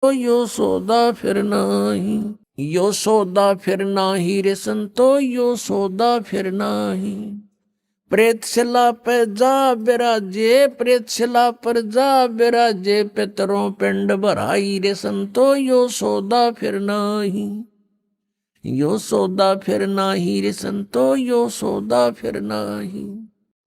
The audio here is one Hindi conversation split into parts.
यो सौदा फिर नाही, यो सौदा फिर नाही रे संतो, यो सौदा फिर नाही। प्रेतशिला पे जा बिराजे, प्रेतशिला पर जा बिराजे, पितरों पिंड भराई रे संतो, यो सौदा फिर नाही, यो सौदा फिर नाही रे संतो, यो सौदा फिर नाही।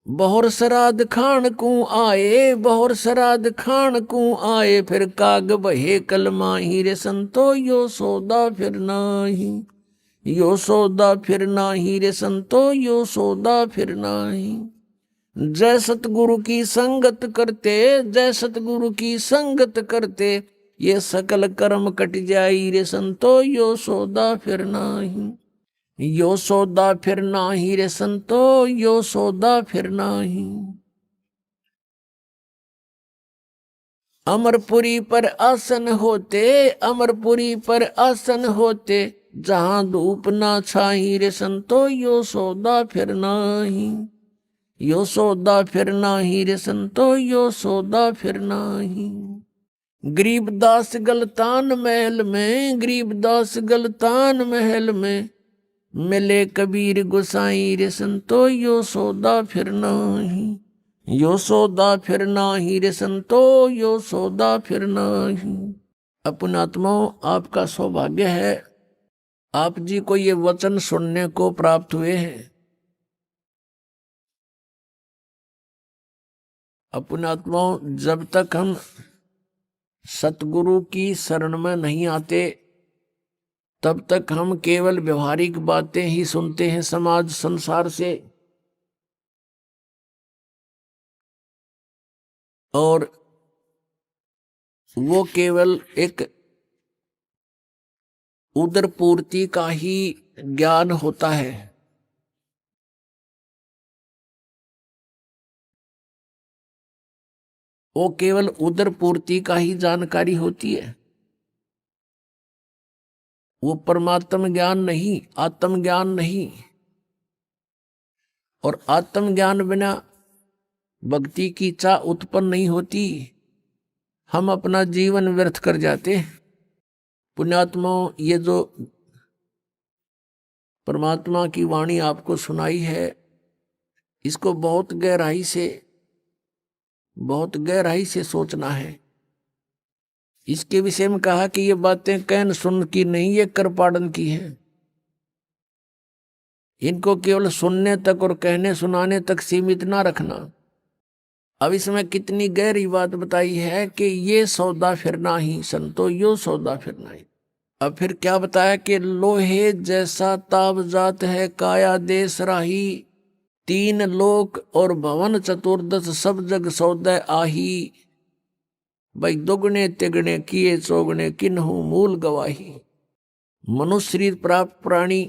बहुर श्राद्ध खान को आए, बहुर श्राद्ध खान को आए, फिर काग बहे कलमाही रे संतो, यो सौदा फिर नाही, यो सौदा फिर नाही रे संतो, यो सौदा फिर नाही। जय सतगुरु की संगत करते, जय सतगुरु की संगत करते, ये सकल कर्म कट जाई रे संतो, यो सौदा फिर नाही, यो सौदा फिर नाही रे संतो, यो सौदा फिर नाही। अमरपुरी पर आसन होते, अमरपुरी पर आसन होते, जहां धूप ना छाई रे संतो, यो सौदा फिर नाही, यो सौदा फिर नाही रे संतो, यो सौदा फिर नाही। गरीबदास गलतान महल में, गरीबदास गलतान महल में, मिले कबीर गोसाई रे संतो, यो सौदा फिर नाही, यो सौदा फिर नाही रे संतो, यो सौदा फिर नाही। अपनात्माओं, आपका सौभाग्य है, आप जी को ये वचन सुनने को प्राप्त हुए हैं। अपनात्माओं, जब तक हम सतगुरु की शरण में नहीं आते, तब तक हम केवल व्यवहारिक बातें ही सुनते हैं समाज संसार से, और वो केवल एक उदर पूर्ति का ही ज्ञान होता है। वो केवल उदर पूर्ति का ही जानकारी होती है, वो परमात्म ज्ञान नहीं, आत्म ज्ञान नहीं। और आत्म ज्ञान बिना भक्ति की इच्छा उत्पन्न नहीं होती, हम अपना जीवन व्यर्थ कर जाते हैं। पुण्यात्माओं, ये जो परमात्मा की वाणी आपको सुनाई है, इसको बहुत गहराई से सोचना है। इसके विषय में कहा कि ये बातें कहन सुन की नहीं, ये कर पाड़न की है। इनको केवल सुनने तक और कहने सुनाने तक सीमित ना रखना। अब इसमें कितनी गहरी बात बताई है कि ये सौदा फिरना ही संतो, यो सौदा फिरना ही। अब फिर क्या बताया कि लोहे जैसा ताब जात है काया देश राही, तीन लोक और भवन चतुर्दश सब जग सौदे आही, भाई दुगने तिगने किए चौगने किन्हू मूल गवाही। मनुष्य शरीर प्राप्त प्राणी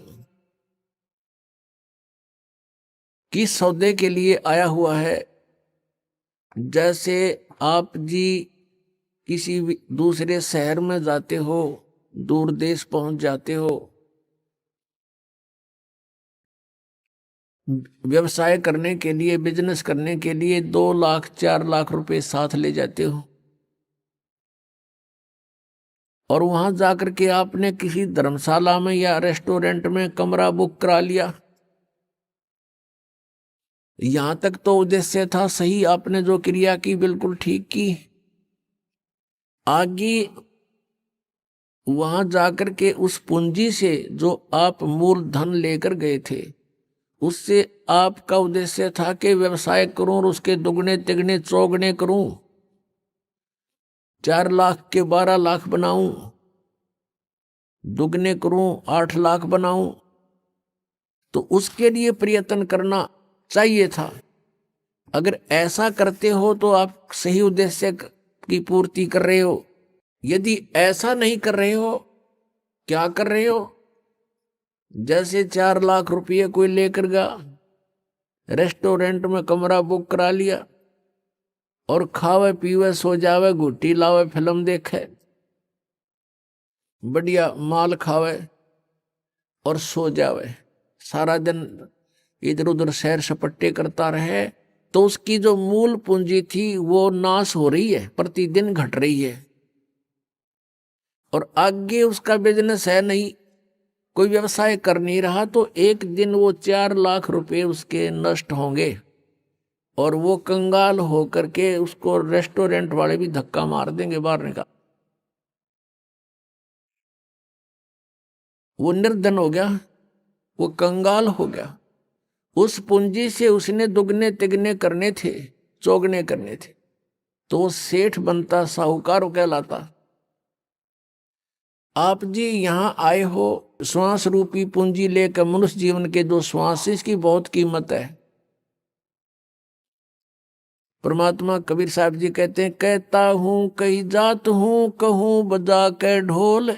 किस सौदे के लिए आया हुआ है? जैसे आप जी किसी दूसरे शहर में जाते हो, दूर देश पहुंच जाते हो, व्यवसाय करने के लिए, बिजनेस करने के लिए 2 लाख 4 लाख रुपए साथ ले जाते हो, और वहां जाकर के आपने किसी धर्मशाला में या रेस्टोरेंट में कमरा बुक करा लिया। यहां तक तो उद्देश्य था सही, आपने जो क्रिया की बिल्कुल ठीक की। आगे वहां जाकर के उस पूंजी से जो आप मूल धन लेकर गए थे, उससे आपका उद्देश्य था कि व्यवसाय करूं और उसके दुगने तिगने चौगने करूं, 4 लाख के 12 लाख बनाऊं, दुगने करूं 8 लाख बनाऊं। तो उसके लिए प्रयत्न करना चाहिए था। अगर ऐसा करते हो तो आप सही उद्देश्य की पूर्ति कर रहे हो। यदि ऐसा नहीं कर रहे हो, क्या कर रहे हो? जैसे 4 लाख रुपये कोई लेकर गया, रेस्टोरेंट में कमरा बुक करा लिया, और खावे पीवे सो जावे, घुट्टी लावे, फिल्म देखे, बढ़िया माल खावे और सो जावे, सारा दिन इधर उधर सैर सपट्टे करता रहे, तो उसकी जो मूल पूंजी थी वो नाश हो रही है, प्रतिदिन घट रही है। और आगे उसका बिजनेस है नहीं, कोई व्यवसाय कर नहीं रहा, तो एक दिन वो 4 लाख रुपए उसके नष्ट होंगे और वो कंगाल होकर के उसको रेस्टोरेंट वाले भी धक्का मार देंगे बाहर निकाल। वो निर्धन हो गया, वो कंगाल हो गया। उस पूंजी से उसने दुगने तिगने करने थे, चौगने करने थे, तो वो सेठ बनता, साहूकार कहलाता। आप जी यहाँ आए हो श्वास रूपी पूंजी लेकर, मनुष्य जीवन के जो श्वास, इसकी बहुत कीमत है। परमात्मा कबीर साहब जी कहते हैं, कहता हूं कही जात हूं, कहूं बजा के ढोल,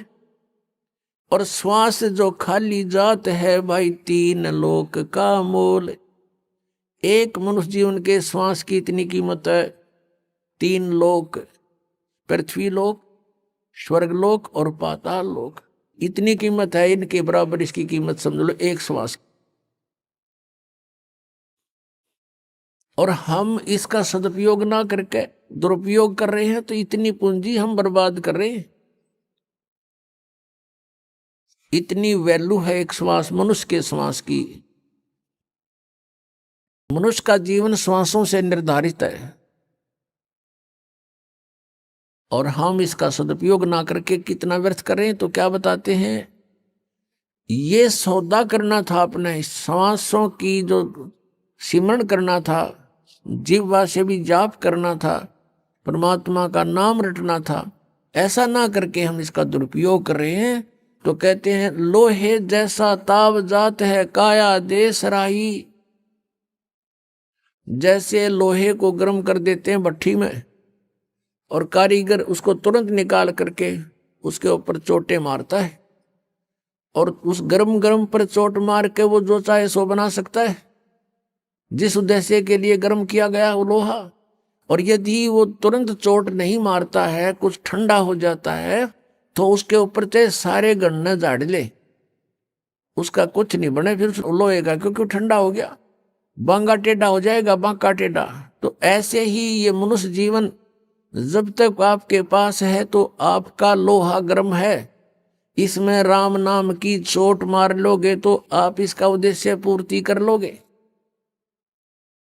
और श्वास जो खाली जात है भाई, 3 लोक का मोल। एक मनुष्य जीवन के श्वास की इतनी कीमत है। 3 लोक, पृथ्वी लोक, स्वर्ग लोक और पाताल लोक, इतनी कीमत है। इनके बराबर इसकी कीमत समझ लो एक श्वास। और हम इसका सदुपयोग ना करके दुरुपयोग कर रहे हैं, तो इतनी पूंजी हम बर्बाद कर रहे हैं। इतनी वैल्यू है एक श्वास, मनुष्य के श्वास की। मनुष्य का जीवन श्वासों से निर्धारित है, और हम इसका सदुपयोग ना करके कितना व्यर्थ करें। तो क्या बताते हैं, ये सौदा करना था अपने श्वासों की, जो सिमरण करना था, जिह्वा से भी जाप करना था, परमात्मा का नाम रटना था। ऐसा ना करके हम इसका दुरुपयोग कर रहे हैं। तो कहते हैं, लोहे जैसा ताव जात है, काया देश राही। जैसे लोहे को गर्म कर देते हैं भट्ठी में, और कारीगर उसको तुरंत निकाल करके उसके ऊपर चोटें मारता है, और उस गरम गरम पर चोट मार के वो जो चाहे सो बना सकता है, जिस उद्देश्य के लिए गर्म किया गया वो लोहा। और यदि वो तुरंत चोट नहीं मारता है, कुछ ठंडा हो जाता है, तो उसके ऊपर चाहे सारे गन्ने झाड़ ले, उसका कुछ नहीं बने फिर लोहे का, क्योंकि ठंडा हो गया, बांगा टेढ़ा हो जाएगा, बांका टेढ़ा। तो ऐसे ही ये मनुष्य जीवन जब तक आपके पास है तो आपका लोहा गर्म है। इसमें राम नाम की चोट मार लोगे तो आप इसका उद्देश्य पूर्ति कर लोगे,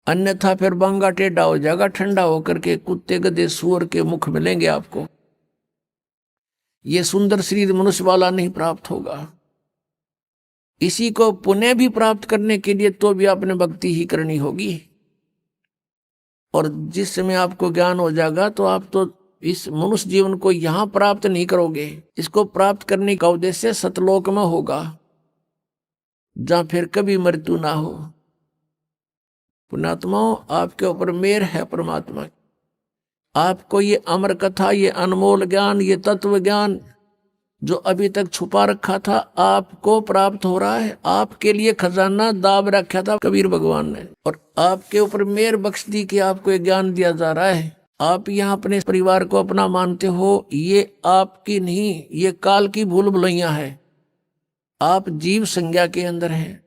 अन्यथा फिर बांगा टेढ़ा हो जाएगा, ठंडा होकर के कुत्ते गधे सूअर के मुख मिलेंगे आपको। ये सुंदर शरीर मनुष्य वाला नहीं प्राप्त होगा। इसी को पुण्य भी प्राप्त करने के लिए तो भी आपने भक्ति ही करनी होगी। और जिस समय आपको ज्ञान हो जाएगा तो आप तो इस मनुष्य जीवन को यहां प्राप्त नहीं करोगे, इसको प्राप्त करने का उद्देश्य सतलोक में होगा, जहां फिर कभी मृत्यु ना हो। पुण्यात्माओं, आपके ऊपर मेहर है परमात्मा। आपको ये अमर कथा, ये अनमोल ज्ञान, ये तत्व ज्ञान जो अभी तक छुपा रखा था, आपको प्राप्त हो रहा है। आपके लिए खजाना दाब रखा था कबीर भगवान ने, और आपके ऊपर मेहर बख्श दी कि आपको ये ज्ञान दिया जा रहा है। आप यहाँ अपने परिवार को अपना मानते हो, ये आपकी नहीं, ये काल की भूल भुलैया है। आप जीव संज्ञा के अंदर हैं।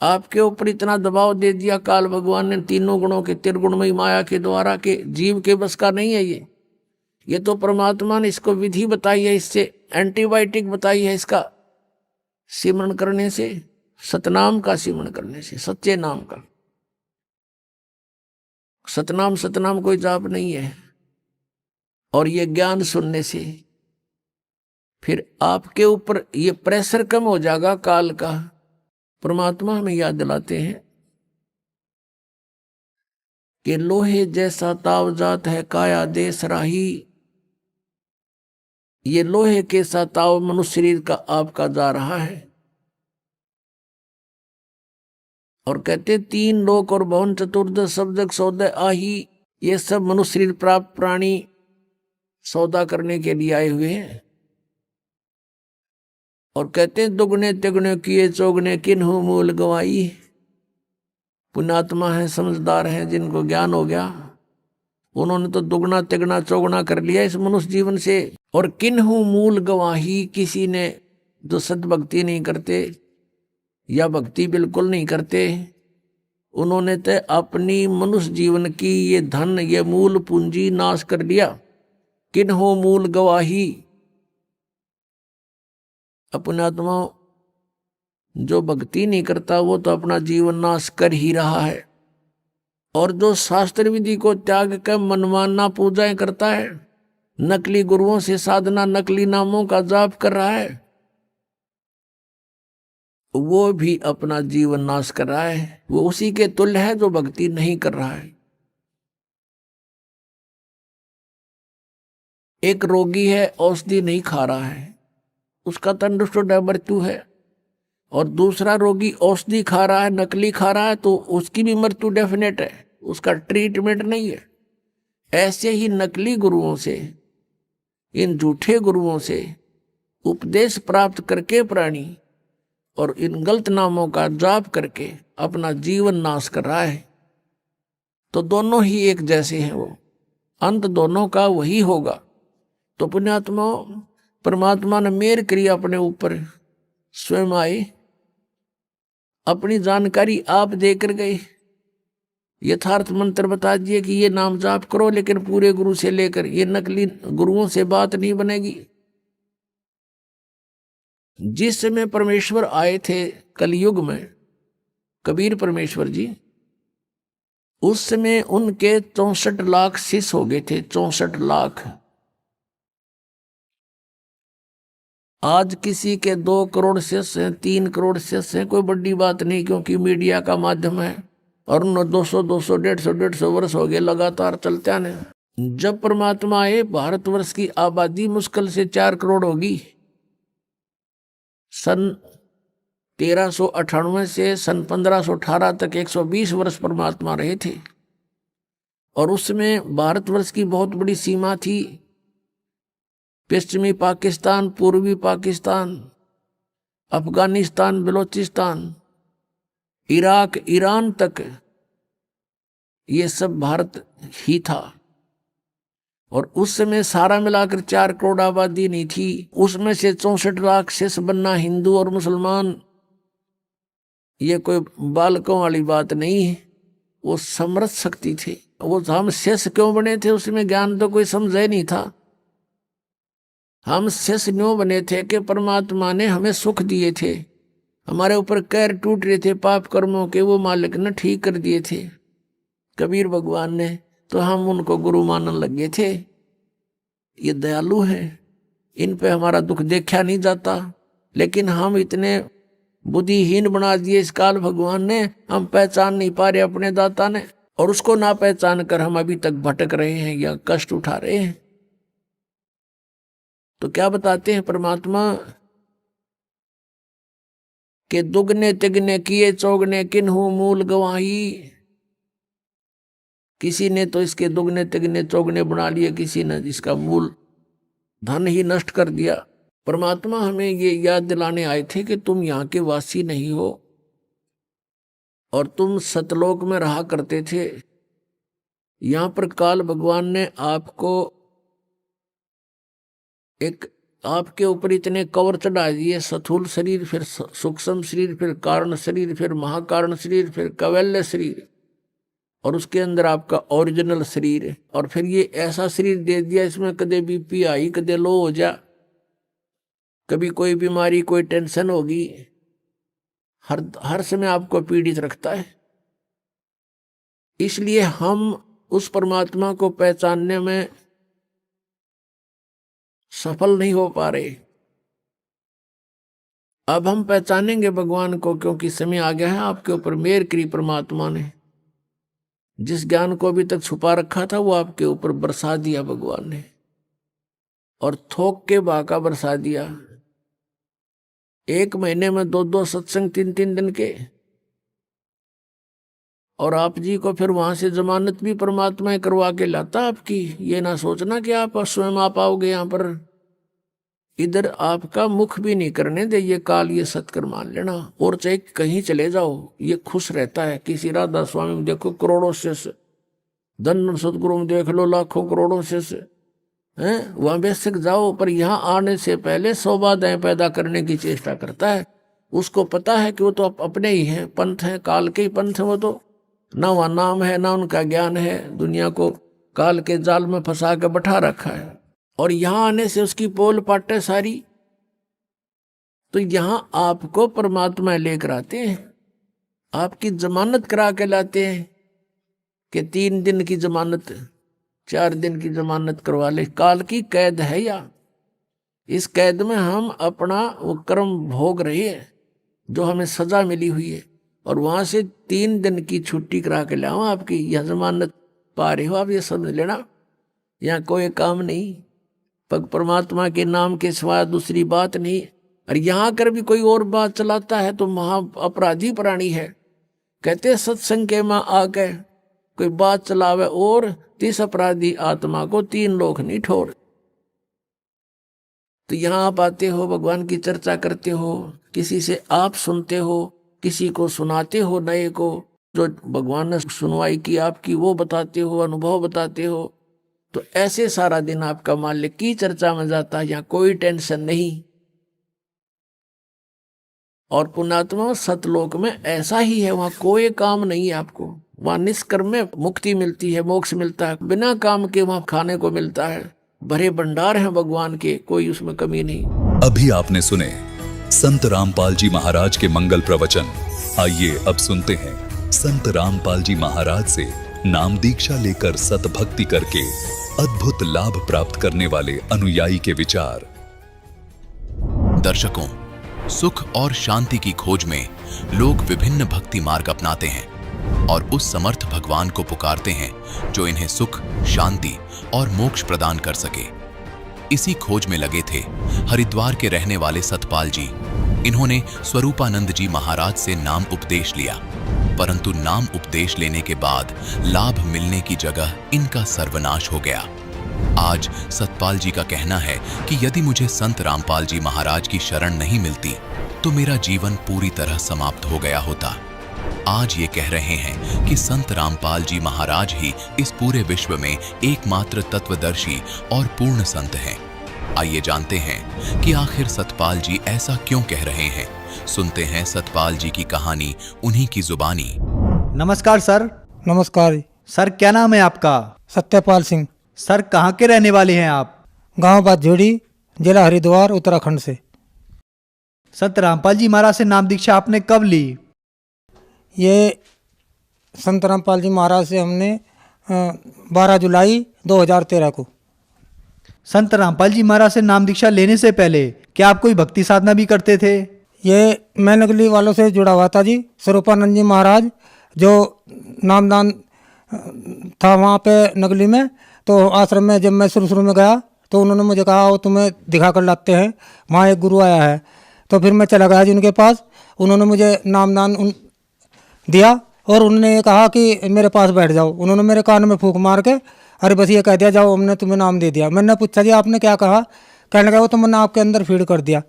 आपके ऊपर इतना दबाव दे दिया काल भगवान ने, तीनों गुणों के त्रिगुणमयी माया के द्वारा, के जीव के बस का नहीं है ये तो परमात्मा ने इसको विधि बताई है, इससे एंटीबायोटिक बताई है, इसका सिमरण करने से, सतनाम का सिमरण करने से, सच्चे नाम का। सतनाम सतनाम कोई जाप नहीं है। और ये ज्ञान सुनने से फिर आपके ऊपर ये प्रेशर कम हो जाएगा काल का। परमात्मा हमें याद दिलाते हैं कि लोहे जैसा ताव जात है, काया देश राही। ये लोहे के साथ ताव मनुष्य शरीर का आपका जा रहा है। और कहते 3 लोक और भवन चतुर्दश शब्दक सौदे आही। ये सब मनुष्य शरीर प्राप्त प्राणी सौदा करने के लिए आए हुए हैं। और कहते दुगने तिगने किए चौगने किन्हु मूल गवाई। पुण्यात्मा है, समझदार है, जिनको ज्ञान हो गया, उन्होंने तो दुगना तिगना चौगना कर लिया इस मनुष्य जीवन से। और किन्हु मूल गवाही, किसी ने जो सद्भक्ति नहीं करते या भक्ति बिल्कुल नहीं करते, उन्होंने तो अपनी मनुष्य जीवन की ये धन, ये मूल पूंजी नाश कर लिया। किन्हु मूल गवाही, अपने आत्मा जो भक्ति नहीं करता वो तो अपना जीवन नाश कर ही रहा है, और जो शास्त्र विधि को त्याग कर मनमाना पूजाएं करता है, नकली गुरुओं से साधना, नकली नामों का जाप कर रहा है, वो भी अपना जीवन नाश कर रहा है। वो उसी के तुल्य है जो भक्ति नहीं कर रहा है। एक रोगी है, औषधि नहीं खा रहा है, उसका तंदुरुस्त मृत्यु है, और दूसरा रोगी औषधि खा रहा है, नकली खा रहा है, तो उसकी भी मृत्यु डेफिनेट है, उसका ट्रीटमेंट नहीं है। ऐसे ही नकली गुरुओं से, इन झूठे गुरुओं से उपदेश प्राप्त करके प्राणी और इन गलत नामों का जाप करके अपना जीवन नाश कर रहा है। तो दोनों ही एक जैसे हैं, वो अंत दोनों का वही होगा। तो पुण्यात्मा, परमात्मा ने मेर करी अपने ऊपर, स्वयं आए, अपनी जानकारी आप देकर गए, यथार्थ मंत्र बता दिए कि ये नाम जाप करो, लेकिन पूरे गुरु से लेकर, ये नकली गुरुओं से बात नहीं बनेगी। जिस समय परमेश्वर आए थे कलयुग में, कबीर परमेश्वर जी, उस समय उनके 64 लाख शिष्य हो गए थे, 64 लाख। आज किसी के 2 करोड़ शिष्य हैं, 3 करोड़ शिष्य हैं, कोई बड़ी बात नहीं, क्योंकि मीडिया का माध्यम है, और 200 150 वर्ष हो गए लगातार चलते आने। जब परमात्मा आए, भारतवर्ष की आबादी मुश्किल से 4 करोड़ होगी। सन 1398 से सन 1518 तक 120 वर्ष परमात्मा रहे थे, और उसमें भारतवर्ष की बहुत बड़ी सीमा थी। पश्चिमी पाकिस्तान, पूर्वी पाकिस्तान, अफगानिस्तान, बलोचिस्तान, इराक, ईरान तक, ये सब भारत ही था। और उस समय सारा मिलाकर 4 करोड़ आबादी नहीं थी। उसमें से 64 लाख शिष्य बनना, हिंदू और मुसलमान, ये कोई बालकों वाली बात नहीं है, वो समर्थ शक्ति थे। वो हम शिष्य क्यों बने थे, उसमें ज्ञान तो कोई समझ ही नहीं था। हम शिष्य क्यों बने थे कि परमात्मा ने हमें सुख दिए थे, हमारे ऊपर कैर टूट रहे थे पाप कर्मों के, वो मालिक ने ठीक कर दिए थे कबीर भगवान ने, तो हम उनको गुरु मानने लगे थे। ये दयालु हैं, इन पे हमारा दुख देखा नहीं जाता, लेकिन हम इतने बुद्धिहीन बना दिए इस काल भगवान ने, हम पहचान नहीं पा रहे अपने दाता ने, और उसको ना पहचान कर हम अभी तक भटक रहे हैं या कष्ट उठा रहे हैं। तो क्या बताते हैं परमात्मा के दुगने तिगने किए चौगने किन्हू मूल गवाही। किसी ने तो इसके दुगने तिगने चौगने बना लिए, किसी ने इसका मूल धन ही नष्ट कर दिया। परमात्मा हमें ये याद दिलाने आए थे कि तुम यहाँ के वासी नहीं हो, और तुम सतलोक में रहा करते थे। यहाँ पर काल भगवान ने आपको एक, आपके ऊपर इतने कवर चढ़ा दिए, स्थूल शरीर, फिर सूक्ष्म शरीर, फिर कारण शरीर, फिर महाकारण शरीर, फिर कैवल्य शरीर, और उसके अंदर आपका ओरिजिनल शरीर है। और फिर ये ऐसा शरीर दे दिया, इसमें कदे बीपी आई, कदे लो हो जा, कभी कोई बीमारी, कोई टेंशन होगी, हर समय आपको पीड़ित रखता है। इसलिए हम उस परमात्मा को पहचानने में सफल नहीं हो पा रहे। अब हम पहचानेंगे भगवान को, क्योंकि समय आ गया है। आपके ऊपर मेहर करी परमात्मा ने, जिस ज्ञान को अभी तक छुपा रखा था वो आपके ऊपर बरसा दिया भगवान ने, और थोक के बाका बरसा दिया। 1 महीने में 2-2 सत्संग, 3-3 दिन के, और आप जी को फिर वहां से जमानत भी परमात्मा करवा के लाता आपकी। ये ना सोचना कि आप स्वयं आ पाओगे यहाँ पर, इधर आपका मुख भी नहीं करने दे ये काल, ये सत्कर मान लेना। और चाहे कहीं चले जाओ, ये खुश रहता है। किसी राधा स्वामी में देखो करोड़ों शिष्य, धन सदगुरु में देख लो लाखों करोड़ों शिष्य हैं, वहां बेशक जाओ, पर यहाँ आने से पहले 100 बाधाएं पैदा करने की चेष्टा करता है। उसको पता है कि वो तो अपने ही हैं, पंथ हैं, काल के ही पंथ हैं। वो तो ना वहाँ नाम है, ना उनका ज्ञान है, दुनिया को काल के जाल में फंसा के बैठा रखा है। और यहाँ आने से उसकी पोल पाटे सारी तो यहां आपको परमात्मा लेकर आते हैं, आपकी जमानत करा के लाते हैं कि 3 दिन की जमानत, 4 दिन की जमानत करवा ले। काल की कैद है या इस कैद में हम अपना वो कर्म भोग रहे हैं जो हमें सजा मिली हुई है, और वहां से 3 दिन की छुट्टी करा के लाऊं आपकी, यह जमानत पा रहे हो आप, ये समझ लेना। यहाँ कोई काम नहीं, पग परमात्मा के नाम के सिवा दूसरी बात नहीं। और यहाँ कर भी कोई और बात चलाता है तो महा अपराधी प्राणी है। कहते सत्संग के मां आके कोई बात चलावे और तिस अपराधी आत्मा को 3 लोक नहीं ठोर। तो यहाँ आप आते हो, भगवान की चर्चा करते हो, किसी से आप सुनते हो, किसी को सुनाते हो, नए को जो भगवान ने सुनवाई की आपकी वो बताते हो, अनुभव बताते हो। तो ऐसे सारा दिन आपका मालिक की चर्चा में जाता है, यहाँ कोई टेंशन नहीं। और पुण्यात्मा सतलोक में ऐसा ही है, वहां कोई काम नहीं है आपको, वहां निष्कर्म में मुक्ति मिलती है, मोक्ष मिलता है, बिना काम के वहां खाने को मिलता है, भरे भंडार हैं भगवान के, कोई उसमें कमी नहीं। अभी आपने सुने संत रामपाल जी महाराज के मंगल प्रवचन। आइए अब सुनते हैं संत रामपाल जी महाराज से नाम दीक्षा लेकर सतभक्ति करके अद्भुत लाभ प्राप्त करने वाले अनुयायी के विचार। दर्शकों, सुख और शांति की खोज में लोग विभिन्न भक्ति मार्ग अपनाते हैं और उस समर्थ भगवान को पुकारते हैं जो इन्हें सुख, शांति और मोक्ष प्रदान कर सके। इसी खोज में लगे थे हरिद्वार के रहने वाले सतपाल जी। इन्होंने स्वरूपानंद जी महाराज से नाम उपदेश लिया, परंतु नाम उपदेश लेने के बाद लाभ मिलने की जगह इनका सर्वनाश हो गया। आज सतपाल जी का कहना है कि यदि मुझे संत रामपाल जी महाराज की शरण नहीं मिलती तो मेरा जीवन पूरी तरह समाप्त हो गया होता। आज ये कह रहे हैं कि संत रामपाल जी महाराज ही इस पूरे विश्व में एकमात्र तत्वदर्शी और पूर्ण संत हैं। आइए जानते हैं कि आखिर सतपाल जी ऐसा क्यों कह रहे हैं। सुनते हैं सतपाल जी की कहानी उन्हीं की जुबानी। नमस्कार सर। नमस्कार सर, क्या नाम है आपका? सत्यपाल सिंह। सर, कहाँ के रहने वाले हैं आप? गांव बादझोड़ी, जिला हरिद्वार, उत्तराखंड से। संत रामपाल जी महाराज से नाम दीक्षा आपने कब ली? ये संत रामपाल जी महाराज से हमने 12 जुलाई 2013 को। संत रामपाल जी महाराज से नाम दीक्षा लेने से पहले क्या आप कोई भक्ति साधना भी करते थे? ये मैं नगली वालों से जुड़ा हुआ था जी। स्वरूपानंद जी महाराज जो नामदान था वहाँ पे नगली में, तो आश्रम में जब मैं शुरू में गया तो उन्होंने मुझे कहा वो तुम्हें दिखा कर लाते हैं, वहाँ एक गुरु आया है। तो फिर मैं चला गया जी उनके पास। उन्होंने मुझे नामदान दिया और उन्होंने ये कहा कि मेरे पास बैठ जाओ। उन्होंने मेरे कान में फूंक मार के अरे बस ये कह दिया जाओ हमने तुम्हें नाम दे दिया। मैंने पूछा जी आपने क्या कहा? कहने लगा वो तो मैंने आपके अंदर फीड कर दिया।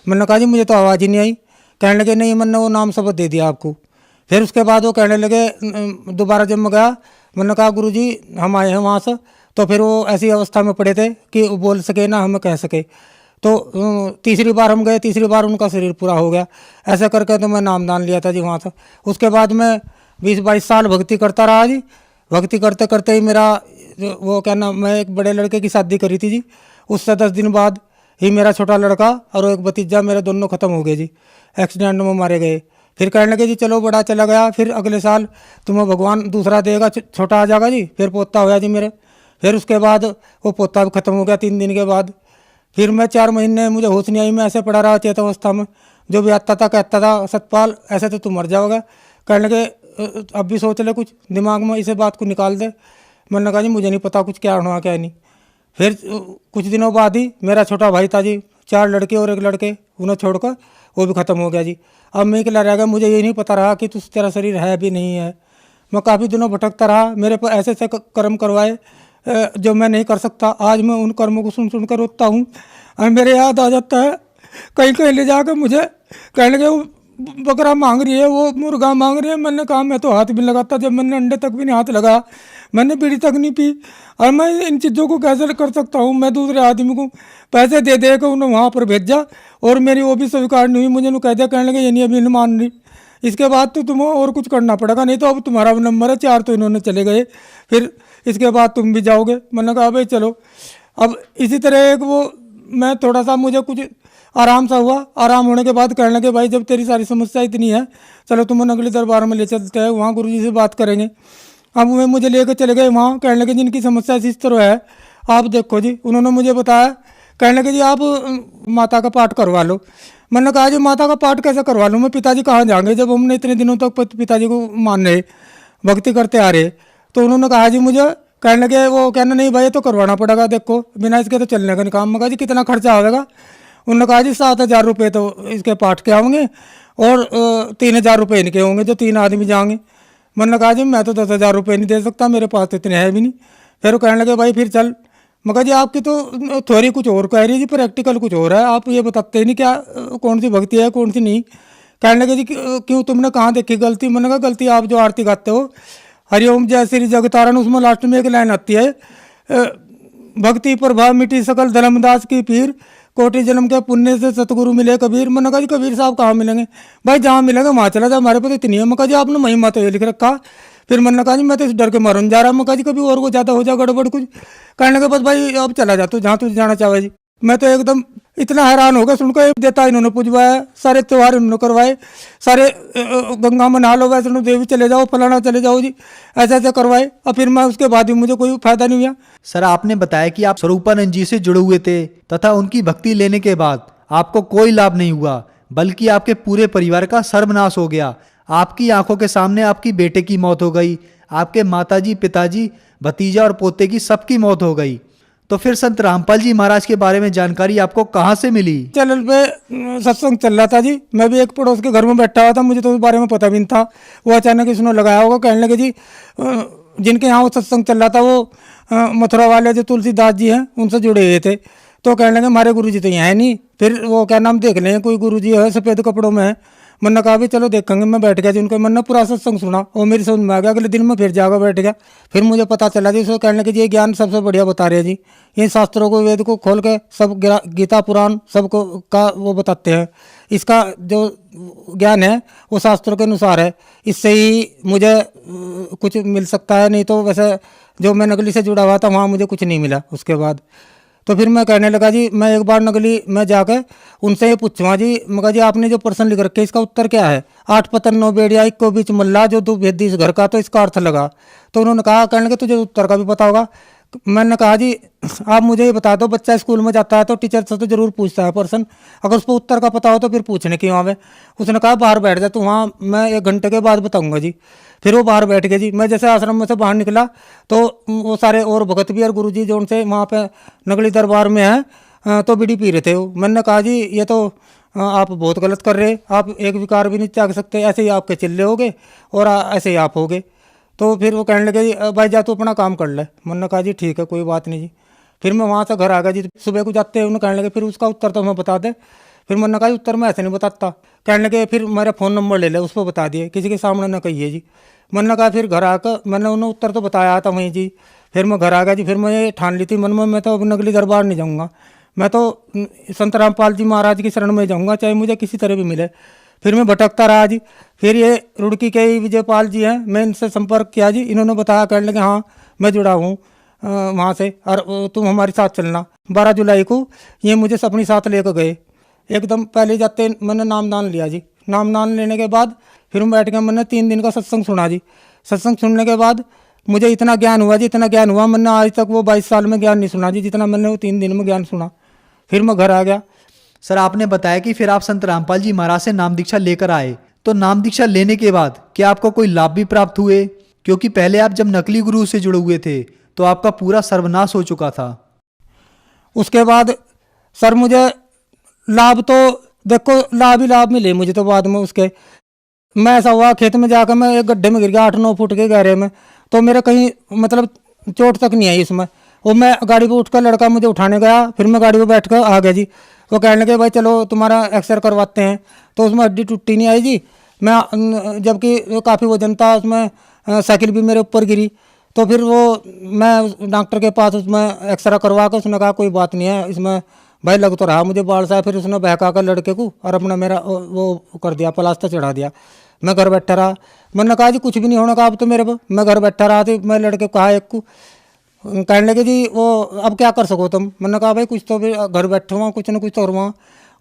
मैंने कहा जी मुझे तो आवाज़ ही नहीं आई। कहने लगे नहीं मैंने वो नाम शब्द दे दिया आपको। फिर उसके बाद वो कहने लगे, दोबारा जब मैं गया मैंने कहा गुरुजी हम आए हैं वहाँ से। तो फिर वो ऐसी अवस्था में पड़े थे कि वो बोल सके ना हमें कह सके। तो तीसरी बार हम गए, तीसरी बार उनका शरीर पूरा हो गया। ऐसा करके तो मैं नामदान लिया था जी वहाँ से। उसके बाद मैं 20-22 साल भक्ति करता रहा जी। भक्ति करते करते ही मेरा वो क्या नाम, मैं एक बड़े लड़के की शादी करी थी जी। उससे 10 दिन बाद ही मेरा छोटा लड़का और एक भतीजा मेरे दोनों ख़त्म हो गए जी, एक्सीडेंट में मारे गए। फिर कहने लगे जी चलो बड़ा चला गया, फिर अगले साल तुम्हें भगवान दूसरा देगा, छोटा आ जाएगा जी। फिर पोता होया जी मेरे। फिर उसके बाद वो पोता भी ख़त्म हो गया 3 दिन के बाद। फिर मैं 4 महीने मुझे होश नहीं आई, मैं ऐसे पड़ा रहा चेत अवस्था में। जो भी आता था कहता था सतपाल ऐसे तो तू मर जाओगे। कहने लगे अब भी सोच ले कुछ दिमाग में, इसे बात को निकाल दे। मैंने कहा जी मुझे नहीं पता कुछ क्या होना क्या नहीं। फिर कुछ दिनों बाद ही मेरा छोटा भाई था जी, 4 लड़के और 1 लड़के, उन्हें छोड़कर वो भी ख़त्म हो गया जी। अब मैं अकेला रह गया। मुझे ये नहीं पता रहा कि तेरा शरीर है भी नहीं है। मैं काफ़ी दिनों भटकता रहा। मेरे पर ऐसे ऐसे कर्म करवाए जो मैं नहीं कर सकता। आज मैं उन कर्मों को सुन कर रोता हूँ और मेरे याद आ जाता है। कहीं कहीं ले जाकर मुझे कहने लगे वो बकरा मांग रही है, वो मुर्गा मांग रही है। मैंने कहा मैं तो हाथ भी लगाता, जब मैंने अंडे तक भी नहीं हाथ लगाया, मैंने बीड़ी तक नहीं पी। और मैं इन चीज़ों को कैसे कर सकता हूँ? मैं दूसरे आदमी को पैसे दे दे कर उन्हें वहाँ पर भेजा और मेरी वो भी स्वीकार नहीं हुई। मुझे उन्होंने कह दिया, कहने लगे ये नहीं अभी नहीं मान रही, इसके बाद तो तुम्हें और कुछ करना पड़ेगा, नहीं तो अब तुम्हारा नंबर है 4। तो इन्होंने चले गए। फिर इसके बाद तुम भी जाओगे। मैंने कहा भाई चलो। अब इसी तरह एक वो मैं थोड़ा सा मुझे कुछ आराम सा हुआ। आराम होने के बाद कहने लगे भाई जब तेरी सारी समस्या इतनी है चलो तुम नगली दरबार में ले चलते हैं, वहाँ गुरुजी से बात करेंगे। अब वे मुझे लेकर चले गए वहाँ। कहने लगे जिनकी समस्या इस तरह है आप देखो जी। उन्होंने मुझे बताया, कहने लगे जी आप माता का पाठ करवा लो। मैंने कहा जी माता का पाठ कैसे करवा लूँ, मैं पिताजी कहाँ जाएंगे जब हमने इतने दिनों तक पिताजी को मान रहे, भक्ति करते आ रहे। तो उन्होंने कहा जी मुझे, कहने लगे वो कहना नहीं भाई ये तो करवाना पड़ेगा, देखो बिना इसके तो चलने का नहीं काम। मैं कहा जी कितना खर्चा आएगा। उन्होंने कहा जी 7,000 रुपये तो इसके पाठ के होंगे और 3,000 रुपये इनके होंगे जो 3 आदमी जाएंगे। मैंने कहा जी मैं तो 10,000 रुपये नहीं दे सकता, मेरे पास तो इतने है भी नहीं। फिर वो कहने लगे भाई फिर चल। मैं कहा जी आपकी तो थ्योरी कुछ और कह रही है जी, प्रैक्टिकल कुछ और है, आप ये बताते ही नहीं क्या कौन सी भक्ति है कौन सी नहीं। कहने लगे जी क्यों तुमने कहाँ देखी गलती। मैंने कहा गलती आप जो आरती गाते हो हरिओम जय श्री जगतारण, उसमें लास्ट में एक लाइन आती है भक्ति प्रभाव मिटी सकल धर्मदास की पीर, कोटि जन्म के पुण्य से सतगुरु मिले कबीर। मैंने कहा जी कबीर साहब कहाँ मिलेंगे भाई, जहाँ मिलेंगे वहाँ चला जाए, हमारे पास इतनी है। मैं कहा जी आपने महिमा तो ये लिख रखा। फिर मैंने कहा जी मैं तो इस डर के मारून जा रहा हूँ। मैं कहा जी कभी और को ज़्यादा हो जाए गड़बड़ कुछ। कहने लगे बस भाई अब चला जा तू जहाँ तुझे जाना चाहे जी। मैं तो एकदम इतना हैरान हो गया सुनकर। देता इन्होंने पुजवाया, सारे त्यौहार इन्होंने करवाए, सारे गंगा में नहा लो, वैष्णो देवी चले जाओ, फलाना चले जाओ जी, ऐसे ऐसे करवाए। और फिर मैं उसके बाद भी मुझे कोई फायदा नहीं हुआ। सर आपने बताया कि आप स्वरूपानंद जी से जुड़े हुए थे तथा उनकी भक्ति लेने के बाद आपको कोई लाभ नहीं हुआ, बल्कि आपके पूरे परिवार का सर्वनाश हो गया। आपकी आंखों के सामने आपकी बेटे की मौत हो गई, आपके माताजी, पिताजी, भतीजा और पोते की सबकी मौत हो गई। तो फिर संत रामपाल जी महाराज के बारे में जानकारी आपको कहाँ से मिली? चैनल पे सत्संग चल रहा था जी, मैं भी एक पड़ोस के घर में बैठा हुआ था, मुझे तो उस बारे में पता भी नहीं था। वो अचानक इसने लगाया होगा। कहने लगे जी जिनके यहाँ वो सत्संग चल रहा था वो मथुरा वाले जो तुलसीदास जी हैं उनसे जुड़े हुए थे। तो कहने लगे हमारे गुरुजी तो यहाँ है नहीं, फिर वो क्या नाम देख लें कोई गुरुजी है सफ़ेद कपड़ों में है। मैंने कहा भी चलो देखेंगे। मैं बैठ गया जी उनको, मैंने पूरा सत्संग सुना और मेरी समझ में आ गया। अगले दिन मैं फिर जाकर बैठ गया। फिर मुझे पता चला जी उसको कहने लगे जी ये ज्ञान सबसे बढ़िया बता रहे हैं जी, इन शास्त्रों को वेद को खोल के सब गीता पुराण सबको का वो बताते हैं। इसका जो ज्ञान है वो शास्त्रों के अनुसार है, इससे ही मुझे कुछ मिल सकता है, नहीं तो वैसे जो मैं नगली से जुड़ा हुआ था वहाँ मुझे कुछ नहीं मिला उसके बाद। तो फिर मैं कहने लगा जी मैं एक बार नगली में जाकर उनसे ये पूछूँगा जी, मगर जी आपने जो प्रश्न लिख रखे इसका उत्तर क्या है? 8 पतन 9 बेड़िया इक्को बीच मल्ला जो 2 भेदी इस घर का, तो इसका अर्थ लगा। तो उन्होंने कहा, कहने लगे तुझे उत्तर का भी पता होगा। मैंने कहा जी आप मुझे ये बता दो, बच्चा स्कूल में जाता है तो टीचर से तो जरूर पूछता है प्रश्न, अगर उसको उत्तर का पता हो तो फिर पूछने क्यों आवे। उसने कहा बाहर बैठ जा तू, वहाँ मैं 1 घंटे के बाद बताऊंगा जी। फिर वो बाहर बैठ गए जी। मैं जैसे आश्रम में से बाहर निकला तो वो सारे और भगत भी और गुरु जी जो उनसे वहाँ पे नगली दरबार में है तो बीड़ी पी रहे थे वो। मैंने कहा जी ये तो आप बहुत गलत कर रहे, आप एक विकार भी नहीं त्याग सकते, ऐसे ही आपके चिल्ले होगे और ऐसे ही आप होगे। तो फिर वो कहने लगे जी भाई जा तू अपना काम कर ले। मैंने कहा जी ठीक है कोई बात नहीं जी। फिर मैं वहाँ से घर आ गया जी। सुबह को जाते हैं उन्हें कहने लगे फिर उसका उत्तर तो हमें बता दे। फिर मैंने कहा उत्तर मैं ऐसे नहीं बताता। कहने लगे फिर मेरा फ़ोन नंबर ले ले, उस पर बता दिए, किसी के सामने ना कहिए जी। मैंने कहा फिर घर आकर मैंने उन्हें उत्तर तो बताया था वहीं जी। फिर मैं घर आ गया जी। फिर मैं ये ठान ली थी मन में, मैं तो अब नगली दरबार नहीं जाऊँगा, मैं तो संत रामपाल जी महाराज की शरण में जाऊँगा, चाहे मुझे किसी तरह भी मिले। फिर मैं भटकता रहा जी। फिर ये रुड़की के ही विजयपाल जी हैं, मैं इनसे संपर्क किया जी। इन्होंने बताया, कहने लगे हाँ मैं जुड़ा हूँ वहाँ से और तुम हमारे साथ चलना। 12 जुलाई को ये मुझे अपनी साथ लेकर गए। एकदम पहले जाते मैंने नामदान लिया जी। नामदान लेने के बाद फिर मैं बैठ गया, मैंने 3 दिन का सत्संग सुना जी। सत्संग सुनने के बाद मुझे इतना ज्ञान हुआ जी, इतना ज्ञान हुआ, मैंने आज तक वो 22 साल में ज्ञान नहीं सुना जी जितना मैंने वो 3 दिन में ज्ञान सुना। फिर मैं घर आ गया। सर आपने बताया कि फिर आप संत रामपाल जी महाराज से नाम दीक्षा लेकर आए, तो नाम दीक्षा लेने के बाद क्या आपको कोई लाभ भी प्राप्त हुए? क्योंकि पहले आप जब नकली गुरु से जुड़े हुए थे तो आपका पूरा सर्वनाश हो चुका था। उसके बाद सर मुझे लाभ तो देखो लाभ ही लाभ मिले मुझे तो बाद में। उसके मैं ऐसा हुआ खेत में जाकर मैं एक गड्ढे में गिर गया 8-9 फुट के गहरे में, तो मेरा कहीं मतलब चोट तक नहीं आई इसमें। वो मैं गाड़ी पे उठकर लड़का मुझे उठाने गया, फिर मैं गाड़ी पे बैठ कर आ गया जी। वो कहने लगे भाई चलो तुम्हारा एक्सरे करवाते हैं, तो उसमें हड्डी टूटी नहीं आई जी। मैं जबकि काफ़ी वजन था उसमें, साइकिल भी मेरे ऊपर गिरी। तो फिर वो मैं डॉक्टर के पास उसमें एक्सरा करवा कर उसने कहा कोई बात नहीं है इसमें भाई, लग तो रहा मुझे बाल सा। फिर उसने बहका कर लड़के को और अपना मेरा वो कर दिया, प्लास्टर चढ़ा दिया। मैं घर बैठा रहा। मैंने कहा जी कुछ भी नहीं होने का अब तो मेरे को। मैं घर बैठा रहा तो मैं लड़के को कहा एक को, कहने लगे जी वो अब क्या कर सको तुम। मैंने कहा भाई कुछ तो भी घर बैठे हुआ कुछ ना कुछ तो हुआ।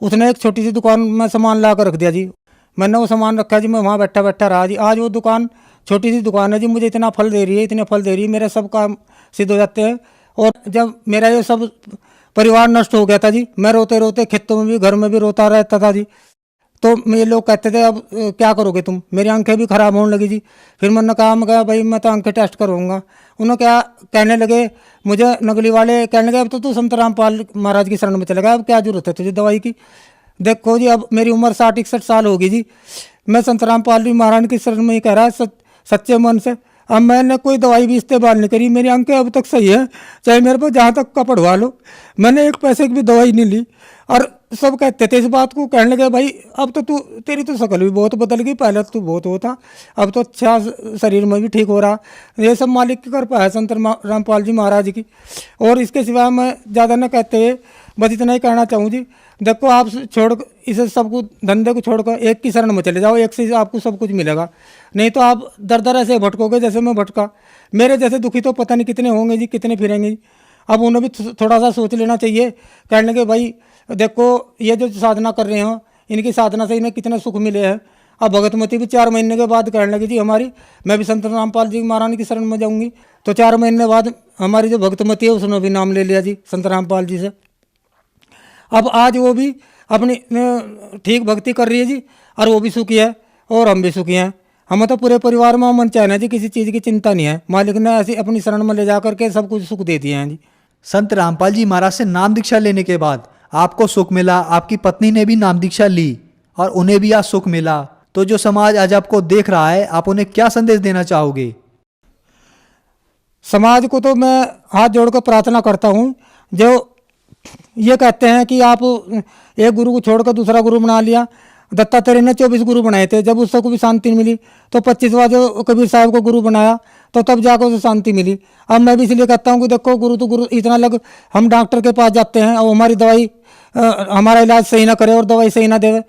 उसने एक छोटी सी दुकान में सामान ला कर रख दिया जी। मैंने वो सामान रखा जी, मैं वहाँ बैठा बैठा रहा जी। आज वो दुकान छोटी सी दुकान है जी, मुझे इतना फल दे रही है, इतने फल दे रही है, मेरे सब काम सिद्ध हो जाते हैं। और जब मेरा ये सब परिवार नष्ट हो गया था जी, मैं रोते रोते खेतों में भी घर में भी रोता रहता था जी। तो ये लोग कहते थे अब क्या करोगे तुम, मेरी आंखें भी खराब होने लगी जी। फिर मैंने कहा भाई मैं तो आंखें टेस्ट करवाऊंगा। उन्होंने क्या कहने लगे, मुझे नकली वाले कहने लगे अब तो तू संत रामपाल महाराज की शरण में चले गया, अब क्या जरूरत है तुझे दवाई की। देखो जी अब मेरी उम्र 60-61 साल होगी जी, मैं संत रामपाल जी महाराज की शरण में ही कह रहा है सच्चे मन से। अब मैंने कोई दवाई भी इस्तेमाल नहीं करी, मेरी आंखें अब तक सही है, चाहे मेरे को जहाँ तक का पढ़वा लो। मैंने एक पैसे की भी दवाई नहीं ली। और सब कहते थे इस बात को, कहने लगे भाई अब तो तू तेरी तो शक्ल भी बहुत बदल गई, पहले तो बहुत वो था, अब तो अच्छा शरीर में भी ठीक हो रहा। ये सब मालिक की कृपा है संत रामपाल जी महाराज की। और इसके सिवा मैं ज़्यादा न कहते हुए बस इतना ही कहना चाहूँ जी, देखो आप छोड़ इसे सब कुछ धंधे को छोड़कर एक की शरण में चले जाओ, एक से आपको सब कुछ मिलेगा। नहीं तो आप दर दर ऐसे भटकोगे जैसे मैं भटका। मेरे जैसे दुखी तो पता नहीं कितने होंगे जी, कितने फिरेंगे जी। अब उन्हें भी थोड़ा सा सोच लेना चाहिए। कहने लगे भाई देखो ये जो साधना कर रहे हो इनकी साधना से इन्हें कितने सुख मिले हैं। अब भगतमती भी 4 महीने के बाद कहने लगी जी हमारी, मैं भी संत रामपाल जी महाराज की शरण में जाऊंगी। तो 4 महीने बाद हमारी जो भगतमती है उसने भी नाम ले लिया जी संत रामपाल जी से। अब आज वो भी अपनी ठीक भक्ति कर रही है जी, और वो भी सुखी है और हम भी सुखी हैं। हमें तो पूरे परिवार में मन चाहना जी, किसी चीज़ की चिंता नहीं है। मालिक ने ऐसी अपनी शरण में ले जा करके सब कुछ सुख दे दिए हैं जी। संत रामपाल जी महाराज से नाम दीक्षा लेने के बाद आपको सुख मिला, आपकी पत्नी ने भी नाम दीक्षा ली और उन्हें भी आज सुख मिला। तो जो समाज आज आपको देख रहा है, आप उन्हें क्या संदेश देना चाहोगे? समाज को तो मैं हाथ जोड़कर प्रार्थना करता हूँ, जो ये कहते हैं कि आप एक गुरु को छोड़कर दूसरा गुरु बना लिया। दत्तात्रेय ने 24 गुरु बनाए थे, जब उसको भी शांति मिली तो 25वां जो कबीर साहब को गुरु बनाया तो तब जाकर उसे शांति मिली। अब मैं भी इसलिए कहता हूँ कि देखो गुरु तो गुरु इतना लग, हम डॉक्टर के पास जाते हैं और हमारी दवाई हमारा इलाज सही ना करे और दवाई सही ना देवे,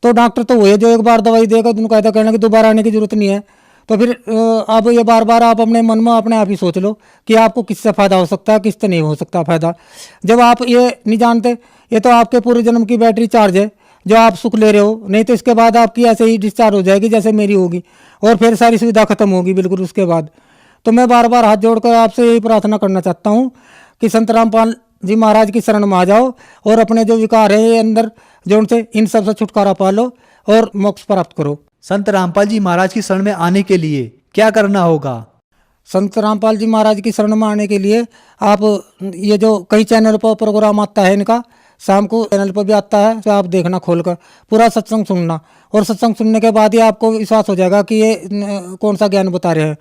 तो डॉक्टर तो वो है जो एक बार दवाई देगा तो कहता कहना कि दोबारा आने की जरूरत नहीं है। तो फिर अब ये बार बार आप अपने मन में अपने आप ही सोच लो कि आपको किससे फ़ायदा हो सकता है, किससे नहीं हो सकता फ़ायदा। जब आप ये नहीं जानते, ये तो आपके पूरे जन्म की बैटरी चार्ज है जो आप सुख ले रहे हो, नहीं तो इसके बाद आपकी ऐसे ही डिस्चार्ज हो जाएगी जैसे मेरी होगी, और फिर सारी सुविधा खत्म होगी बिल्कुल उसके बाद। तो मैं बार बार हाथ जोड़कर आपसे यही प्रार्थना करना चाहता हूँ कि संत रामपाल जी महाराज की शरण में आ जाओ और अपने जो विकार है ये अंदर जो उनसे इन सब से छुटकारा पा लो और मोक्ष प्राप्त करो। संत रामपाल जी महाराज की शरण में आने के लिए क्या करना होगा? संत रामपाल जी महाराज की शरण में आने के लिए आप ये जो कई चैनल पर प्रोग्राम आता है इनका, शाम को चैनल पर भी आता है, तो आप देखना खोलकर पूरा सत्संग सुनना, और सत्संग सुनने के बाद ही आपको विश्वास हो जाएगा कि ये कौन सा ज्ञान बता रहे हैं।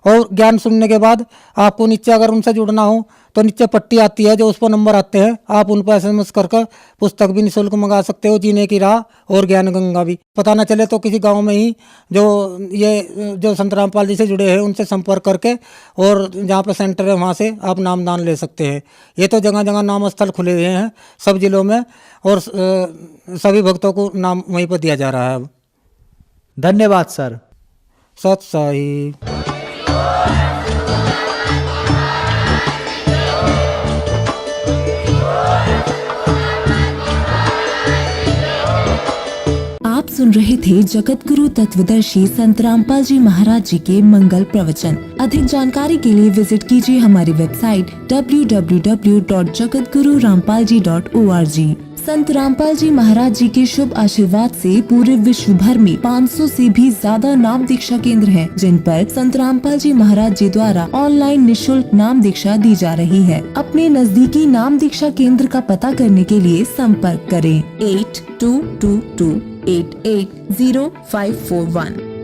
और ज्ञान सुनने के बाद आपको नीचे अगर उनसे जुड़ना हो तो नीचे पट्टी आती है जो उस पर नंबर आते हैं, आप उन पर SMS कर पुस्तक भी निःशुल्क मंगा सकते हो, जीने की राह और ज्ञान गंगा भी। पता ना चले तो किसी गांव में ही जो संत रामपाल जी से जुड़े हैं उनसे संपर्क करके, और जहाँ पर सेंटर है वहाँ से आप नामदान ले सकते हैं। ये तो जगह जगह नाम स्थल खुले हुए हैं सब जिलों में, और सभी भक्तों को नाम वहीं पर दिया जा रहा है अब। धन्यवाद सर। सत साई। आप सुन रहे थे जगत गुरु तत्वदर्शी संत रामपाल जी महाराज जी के मंगल प्रवचन। अधिक जानकारी के लिए विजिट कीजिए हमारी वेबसाइट www.jagatgururampalji.org। संत रामपाल जी महाराज जी के शुभ आशीर्वाद से पूरे विश्व भर में 500 से भी ज्यादा नाम दीक्षा केंद्र हैं, जिन पर संत रामपाल जी महाराज जी द्वारा ऑनलाइन निःशुल्क नाम दीक्षा दी जा रही है। अपने नजदीकी नाम दीक्षा केंद्र का पता करने के लिए संपर्क करें 8222880541।